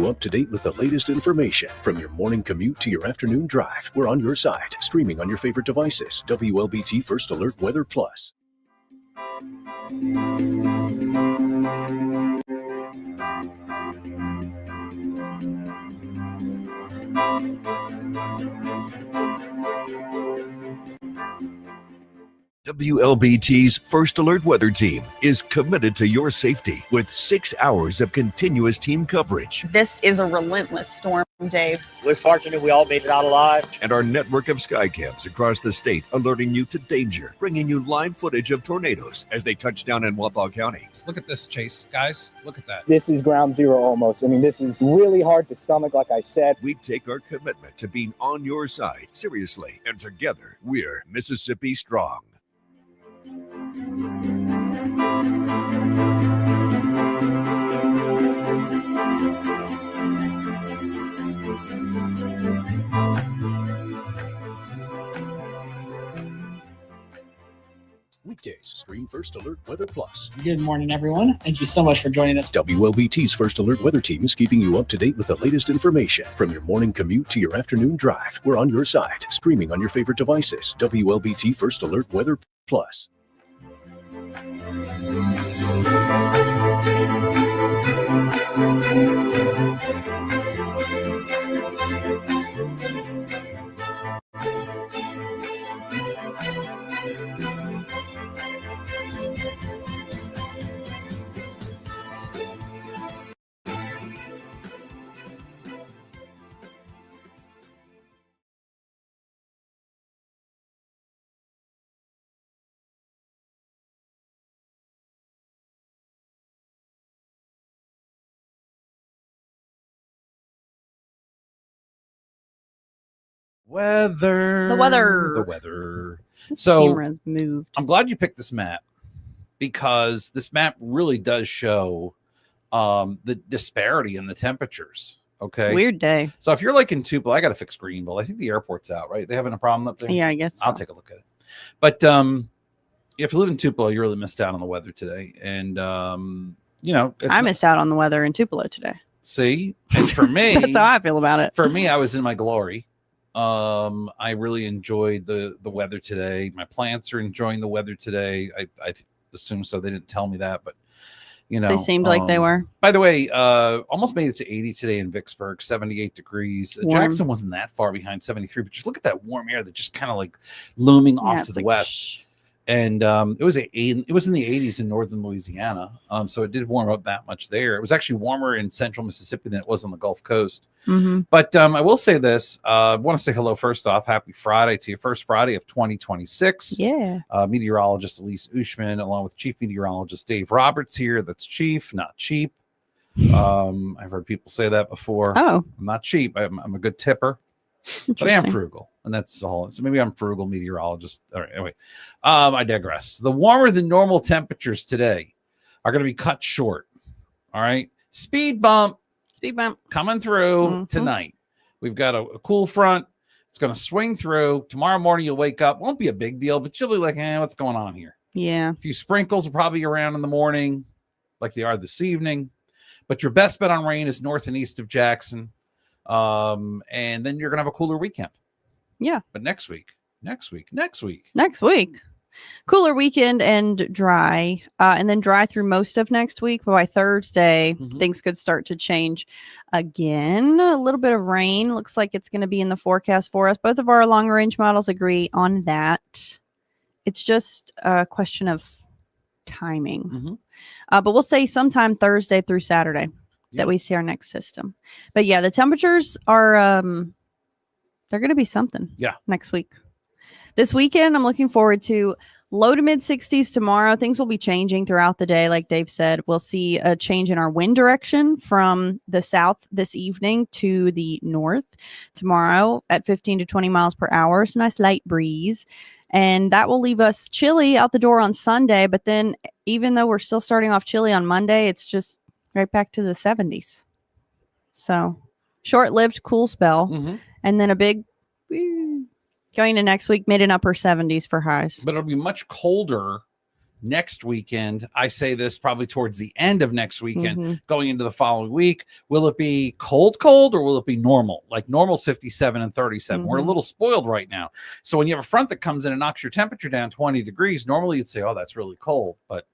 you up to date with the latest information. From your morning commute to your afternoon drive, we're on your side, streaming on your favorite devices. WLBT First Alert Weather Plus. WLBT's First Alert Weather Team is committed to your safety with 6 hours of continuous team coverage. This is a relentless storm, Dave. We're fortunate we all made it out alive. And our network of sky cams across the state alerting you to danger, bringing you live footage of tornadoes as they touch down in Wathau County. Look at this, Chase. Guys, look at that. This is ground zero almost. I mean, this is really hard to stomach, like I said. We take our commitment to being on your side seriously, and together we're Mississippi Strong. Weekdays, stream First Alert Weather Plus. Good morning, everyone. Thank you so much for joining us. WLBT's First Alert Weather Team is keeping you up to date with the latest information. From your morning commute to your afternoon drive, we're on your side, streaming on your favorite devices. WLBT First Alert Weather Plus. The weather. So Camera moved. I'm glad you picked this map because this map really does show the disparity in the temperatures. Okay. Weird day. So if you're like in Tupelo, I got to fix Greenville. I think the airport's out, right? They having a problem up there? Yeah, I guess so. I'll take a look at it. But if you live in Tupelo, you really missed out on the weather today. And, I missed out on the weather in Tupelo today. See? And for me, that's how I feel about it. For me, I was in my glory. I really enjoyed the weather today. My plants are enjoying the weather today. I assume so. They didn't tell me that, but they seemed like they were. By the way, almost made it to 80 today in Vicksburg, 78 degrees. Jackson wasn't that far behind, 73, but just look at that warm air that just kind of like looming off to the west. And it was in the 80s in northern Louisiana. So it did warm up that much there. It was actually warmer in central Mississippi than it was on the Gulf Coast. Mm-hmm. But I will say this. I want to say hello first off. Happy Friday to you. First Friday of 2026. Yeah. Meteorologist Elise Ushman, along with Chief Meteorologist Dave Roberts here. That's chief, not cheap. I've heard people say that before. Oh. I'm not cheap. I'm a good tipper. But I am frugal, and that's the whole. So maybe I'm frugal meteorologist. All right, anyway, I digress. The warmer than normal temperatures today are going to be cut short. All right, speed bump coming through tonight. We've got a cool front. It's going to swing through tomorrow morning. You'll wake up. Won't be a big deal, but you'll be like, what's going on here? Yeah, a few sprinkles are probably around in the morning, like they are this evening. But your best bet on rain is north and east of Jackson. And then you're gonna have a cooler weekend. Yeah, but next week, cooler weekend and dry, and then dry through most of next week. But by Thursday, things could start to change again. A little bit of rain looks like it's going to be in the forecast for us. Both of our long range models agree on that. It's just a question of timing. But we'll say sometime Thursday through Saturday that we see our next system. But yeah, the temperatures are they're going to be something next week. This weekend, I'm looking forward to low to mid 60s tomorrow. Things will be changing throughout the day. Like Dave said, we'll see a change in our wind direction from the south this evening to the north tomorrow at 15 to 20 miles per hour. It's a nice light breeze. And that will leave us chilly out the door on Sunday. But then even though we're still starting off chilly on Monday, it's just right back to the 70s. So short-lived cool spell. And then a big going to next week, mid and upper 70s for highs. But it'll be much colder next weekend. I say this probably towards the end of next weekend, Mm-hmm. going into the following week. Will it be cold, or will it be normal? Like normal's 57 and 37. We're a Mhm. little spoiled right now. So when you have a front that comes in and knocks your temperature down 20 degrees, normally you'd say, oh, that's really cold, but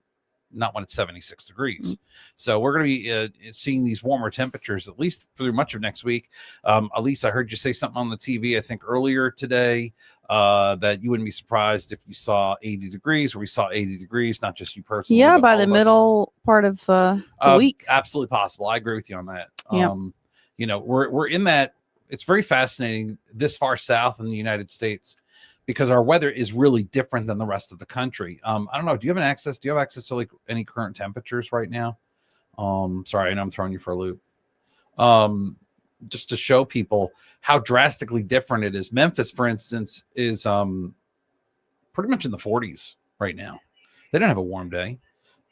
not when it's 76 degrees. So we're going to be seeing these warmer temperatures at least through much of next week. Elise, I heard you say something on the TV, I think earlier today, that you wouldn't be surprised if you saw 80 degrees, or we saw 80 degrees, not just you personally. Yeah, but by all the of us. middle part of the week. Absolutely possible. I agree with you on that. Yeah. You know, we're in that. It's very fascinating this far south in the United States, because our weather is really different than the rest of the country. I don't know. Do you have access to like any current temperatures right now? Sorry, I know I'm throwing you for a loop. Just to show people how drastically different it is. Memphis, for instance, is pretty much in the 40s right now. They don't have a warm day.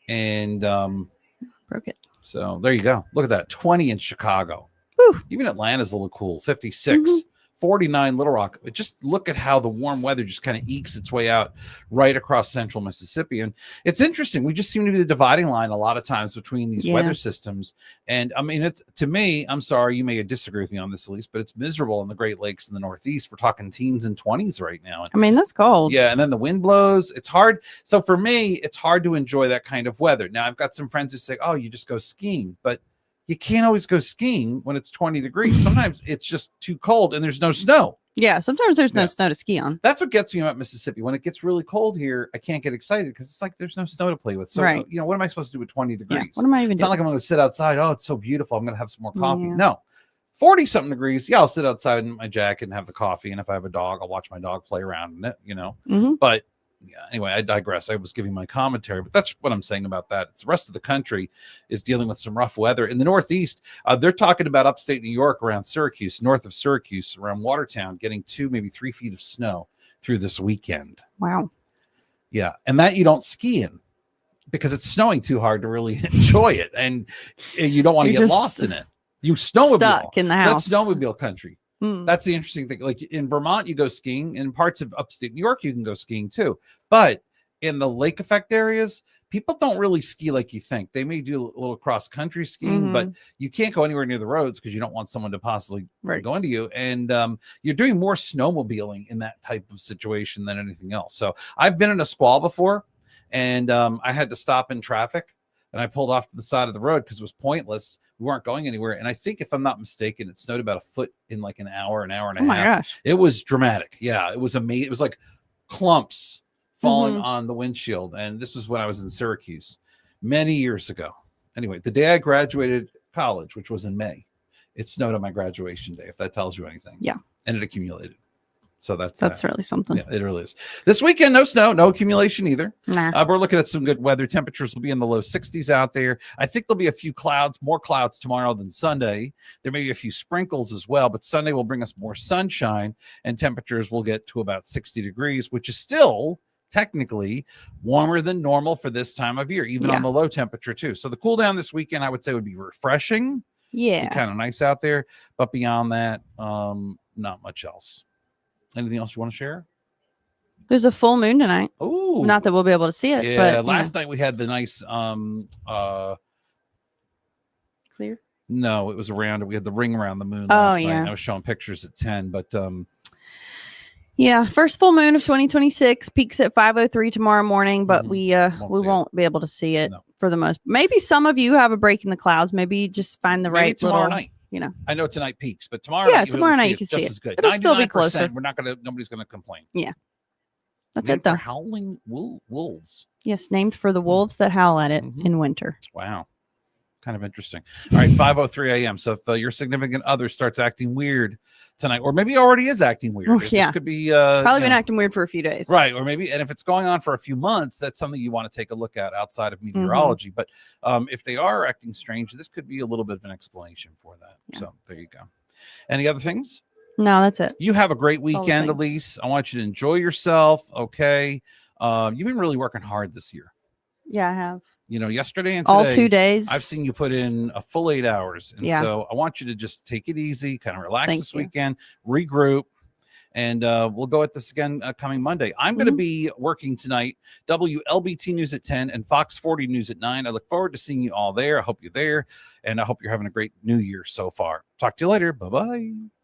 And Broke it. so there you go. Look at that. 20 in Chicago. Whew. Even Atlanta's a little cool. 56. Mhm. 49 Little Rock. Just look at how the warm weather just kind of ekes its way out right across central Mississippi. And it's interesting. We just seem to be the dividing line a lot of times between these weather systems. And I mean, it's, to me, I'm sorry, you may disagree with me on this, Elise, but it's miserable in the Great Lakes in the Northeast. We're talking teens and 20s right now. And, I mean, that's cold. yeah, and then the wind blows. It's hard. So for me, it's hard to enjoy that kind of weather. Now, I've got some friends who say, oh, you just go skiing. But you can't always go skiing when it's 20 degrees. Sometimes it's just too cold and there's no snow. Yeah, sometimes there's no snow to ski on. That's what gets me about Mississippi. When it gets really cold here, I can't get excited because it's like there's no snow to play with. So, you know, what am I supposed to do with 20 degrees? Yeah, what am I even It's doing? not like I'm going to sit outside. Oh, it's so beautiful. I'm going to have some more coffee. Yeah. No. 40-something degrees. Yeah, I'll sit outside in my jacket and have the coffee. And if I have a dog, I'll watch my dog play around in it, you know. But yeah, anyway, I digress. I was giving my commentary, but that's what I'm saying about that. It's the rest of the country is dealing with some rough weather. In the Northeast, they're talking about upstate New York around Syracuse, north of Syracuse, around Watertown, getting 2, maybe 3 feet of snow through this weekend. Wow. Yeah. And that you don't ski in because it's snowing too hard to really enjoy it. And you don't want to get lost in it. You snowmobile. Stuck in the house. That's snowmobile country. That's the interesting thing. Like in Vermont, you go skiing. In parts of upstate New York, you can go skiing too. But in the lake effect areas, people don't really ski like you think. They may do a little cross country skiing, but you can't go anywhere near the roads because you don't want someone to possibly go into you. And you're doing more snowmobiling in that type of situation than anything else. So I've been in a squall before, and I had to stop in traffic. And I pulled off to the side of the road because it was pointless. We weren't going anywhere. And I think, if I'm not mistaken, it snowed about a foot in like an hour and a half. Oh my gosh. It was dramatic. Yeah, it was amazing. It was like clumps falling on the windshield. And this was when I was in Syracuse many years ago. Anyway, the day I graduated college, which was in May, it snowed on my graduation day, if that tells you anything. Yeah. And it accumulated. So that's really something. Yeah, it really is. This weekend, no snow, no accumulation either. Nah. We're looking at some good weather. Temperatures will be in the low 60s out there. I think there'll be a few clouds, more clouds tomorrow than Sunday. There may be a few sprinkles as well, but Sunday will bring us more sunshine, and temperatures will get to about 60 degrees, which is still technically warmer than normal for this time of year, even on the low temperature too. So the cool down this weekend, I would say, would be refreshing. Yeah. Kind of nice out there. But beyond that, not much else. Anything else you want to share? There's a full moon tonight. Oh, not that we'll be able to see it. Yeah, but, last night we had the nice clear. No, it was around. We had the ring around the moon last night. I was showing pictures at 10, but yeah, first full moon of 2026 peaks at 5:03 tomorrow morning, but we won't be able to see it for the most. Maybe some of you have a break in the clouds. Maybe you just find the right tomorrow little night. You know, I know tonight peaks, but tomorrow night, tomorrow night you can see it. As good. It'll still be closer. We're not gonna. Nobody's gonna complain. Yeah, that's named it though. For howling wolves. Yes, named for the wolves that howl at it in winter. Wow, kind of interesting. All right, 5:03 a.m. So if your significant other starts acting weird tonight, or maybe already is acting weird, yeah, this could be probably been acting weird for a few days, right? Or maybe, and if it's going on for a few months, that's something you want to take a look at outside of meteorology. But if they are acting strange, this could be a little bit of an explanation for that. Yeah. So there you go. Any other things? No, that's it. You have a great weekend, Elise. I want you to enjoy yourself. Okay. You've been really working hard this year. Yeah, I have. You know, yesterday and today, all 2 days. I've seen you put in a full 8 hours. And so I want you to just take it easy, kind of relax this weekend, regroup, And we'll go at this again coming Monday. I'm going to be working tonight, WLBT News at 10 and Fox 40 News at 9. I look forward to seeing you all there. I hope you're there, and I hope you're having a great new year so far. Talk to you later. Bye-bye.